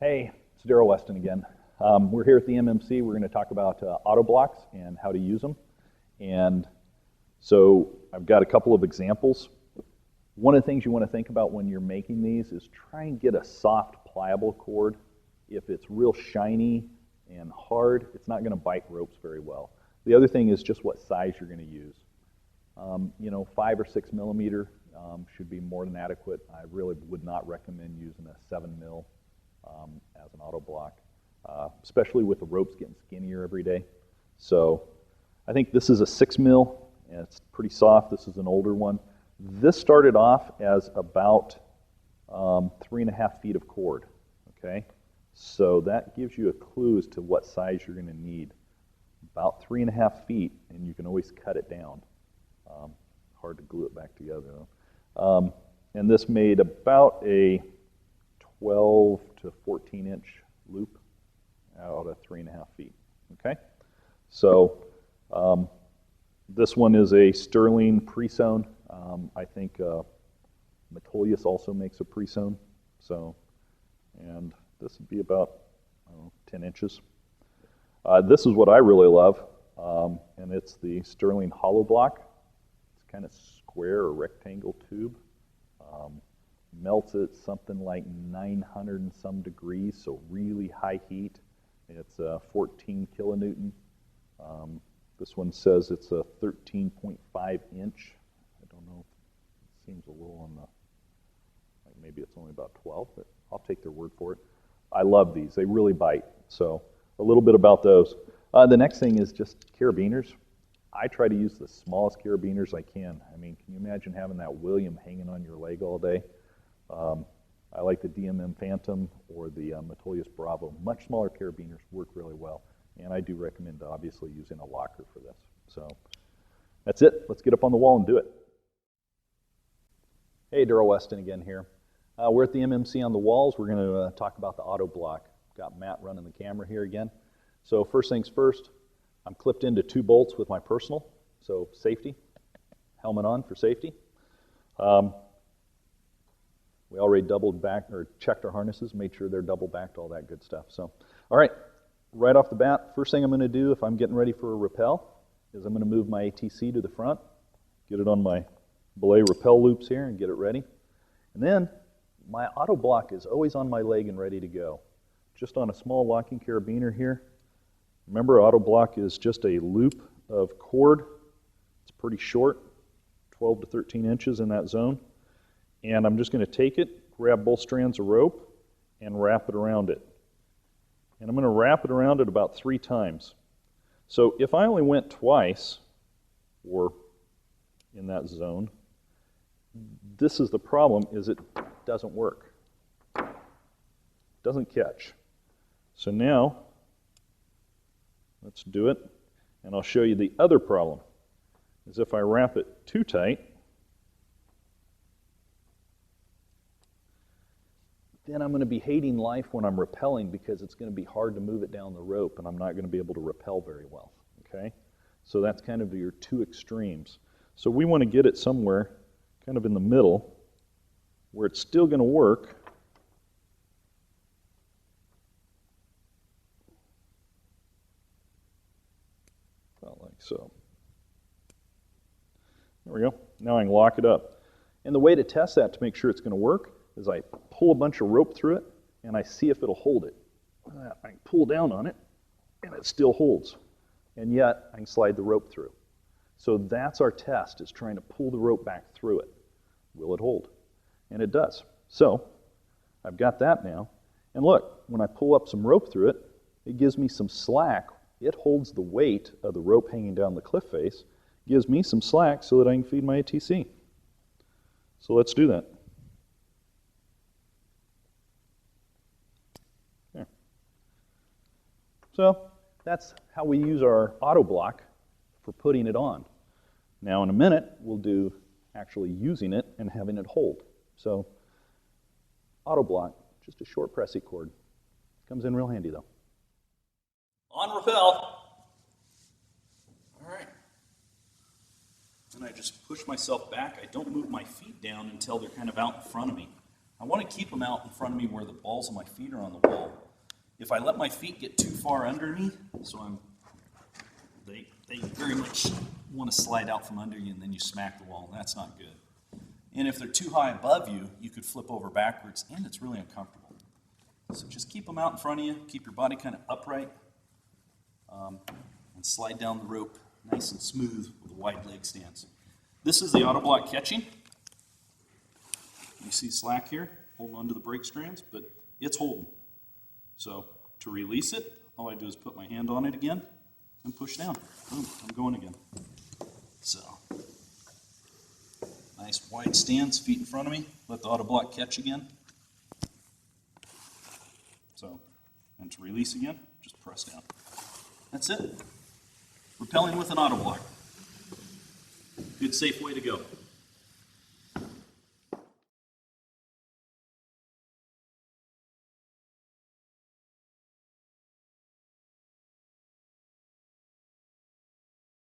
Hey, it's Darrell Weston again. We're here at the MMC. We're going to talk about auto blocks and how to use them. And so I've got a couple of examples. One of the things you want to think about when you're making these is try and get a soft, pliable cord. If it's real shiny and hard, it's not going to bite ropes very well. The other thing is just what size you're going to use. 5 or 6 millimeter should be more than adequate. I really would not recommend using a 7 mil as an auto block, especially with the ropes getting skinnier every day. So I think this is a 6 mil, and it's pretty soft. This is an older one. This started off as about 3.5 feet of cord, okay? So that gives you a clue as to what size you're going to need. About 3.5 feet, and you can always cut it down. Hard to glue it back together, though. And this made about a 12 to 14 inch loop out of 3.5 feet, okay? So this one is a sterling pre-sewn. I think Metolius also makes a pre-sewn. So, and this would be about 10 inches. This is what I really love, and it's the sterling hollow block. It's kind of square or rectangle tube. Melts at something like 900 and some degrees, so really high heat. It's 14 kilonewton. This one says it's a 13.5 inch. I don't know, it seems a little on the, like maybe it's only about 12, but I'll take their word for it. I love these, they really bite. So a little bit about those. The next thing is just carabiners. I try to use the smallest carabiners I can. I mean, can you imagine having that William hanging on your leg all day? I like the DMM Phantom or the Metolius Bravo. Much smaller carabiners work really well, and I do recommend obviously using a locker for this. So that's it. Let's get up on the wall and do it. Hey, Darrell Weston again here. We're at the MMC on the walls. We're going to talk about the auto block. Got Matt running the camera here again. So first things first, I'm clipped into 2 bolts with my personal, so safety. Helmet on for safety. We already doubled back or checked our harnesses, made sure they're double backed, all that good stuff. So, all right, right off the bat, first thing I'm going to do if I'm getting ready for a rappel is I'm going to move my ATC to the front, get it on my belay rappel loops here and get it ready. And then my auto block is always on my leg and ready to go. Just on a small locking carabiner here. Remember, auto block is just a loop of cord. It's pretty short, 12 to 13 inches in that zone. And I'm just going to take it, grab both strands of rope, and wrap it around it. And I'm going to wrap it around it about 3 times. So if I only went twice, or in that zone, this is the problem, is it doesn't work. It doesn't catch. So now, let's do it, and I'll show you the other problem, is if I wrap it too tight, then I'm going to be hating life when I'm rappelling because it's going to be hard to move it down the rope and I'm not going to be able to rappel very well, okay? So that's kind of your 2 extremes. So we want to get it somewhere kind of in the middle where it's still going to work, about like so. There we go. Now I can lock it up. And the way to test that to make sure it's going to work is I pull a bunch of rope through it and I see if it'll hold it. I can pull down on it and it still holds. And yet I can slide the rope through. So that's our test, is trying to pull the rope back through it. Will it hold? And it does. So I've got that now. And look, when I pull up some rope through it, it gives me some slack. It holds the weight of the rope hanging down the cliff face, gives me some slack so that I can feed my ATC. So let's do that. There. So that's how we use our auto block for putting it on. Now in a minute, we'll do actually using it and having it hold. So auto block, just a short pressing cord. Comes in real handy though. On rappel. All right. And I just push myself back. I don't move my feet down until they're kind of out in front of me. I want to keep them out in front of me where the balls of my feet are on the wall. If I let my feet get too far under me, so they very much want to slide out from under you and then you smack the wall, and that's not good. And if they're too high above you, you could flip over backwards, and it's really uncomfortable. So just keep them out in front of you, keep your body kind of upright, and slide down the rope nice and smooth with a wide leg stance. This is the auto block catching. You see slack here, holding onto the brake strands, but it's holding. So to release it, all I do is put my hand on it again and push down. Boom, I'm going again. So, nice wide stance, feet in front of me. Let the auto block catch again. So, and to release again, just press down. That's it. Rappelling with an auto block. Good, safe way to go.